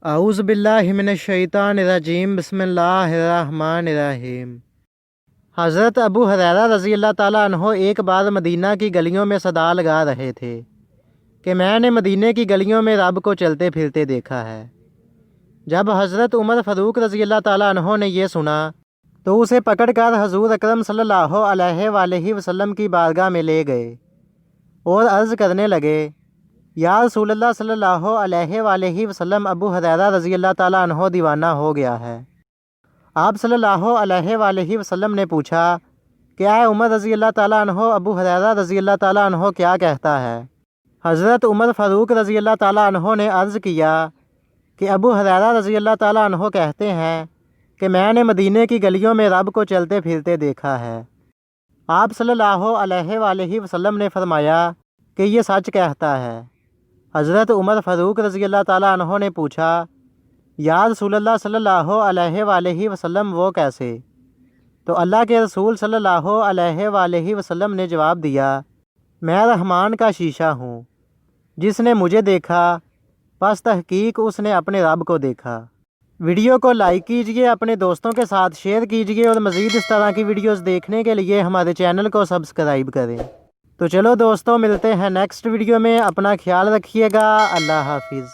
اعوذ باللہ من الشیطان الرجیم بسم اللہ الرحمن الرحیم۔ حضرت ابو ہریرہ رضی اللہ تعالیٰ عنہ ایک بار مدینہ کی گلیوں میں صدا لگا رہے تھے کہ میں نے مدینہ کی گلیوں میں رب کو چلتے پھرتے دیکھا ہے۔ جب حضرت عمر فاروق رضی اللہ تعالیٰ عنہ نے یہ سنا تو اسے پکڑ کر حضور اکرم صلی اللہ علیہ وآلہ وسلم کی بارگاہ میں لے گئے اور عرض کرنے لگے، یا رسول اللہ صلی اللہ علیہ وآلہ وسلم، ابو ہریرہ رضی اللہ تعالیٰ عنہ دیوانہ ہو گیا ہے۔ آپ صلی اللہ علیہ وآلہ وسلم نے پوچھا کہ اے عمر رضی اللہ تعالیٰ عنہ، ابو ہریرہ رضی اللہ تعالیٰ عنہ کیا کہتا ہے؟ حضرت عمر فاروق رضی اللہ تعالیٰ عنہ نے عرض کیا کہ ابو ہریرہ رضی اللہ تعالیٰ عنہ کہتے ہیں کہ میں نے مدینہ کی گلیوں میں رب کو چلتے پھرتے دیکھا ہے۔ آپ صلی اللہ علیہ وآلہ وسلم نے فرمایا کہ یہ سچ کہتا ہے۔ حضرت عمر فاروق رضی اللہ تعالیٰ عنہ نے پوچھا، یا رسول اللہ صلی اللہ علیہ وآلہ وسلم وہ کیسے؟ تو اللہ کے رسول صلی اللہ علیہ وآلہ وسلم نے جواب دیا، میں رحمان کا شیشہ ہوں، جس نے مجھے دیکھا پس تحقیق اس نے اپنے رب کو دیکھا۔ ویڈیو کو لائک کیجئے، اپنے دوستوں کے ساتھ شیئر کیجئے اور مزید اس طرح کی ویڈیوز دیکھنے کے لیے ہمارے چینل کو سبسکرائب کریں۔ تو چلو دوستوں، ملتے ہیں نیکسٹ ویڈیو میں، اپنا خیال رکھیے گا، اللہ حافظ۔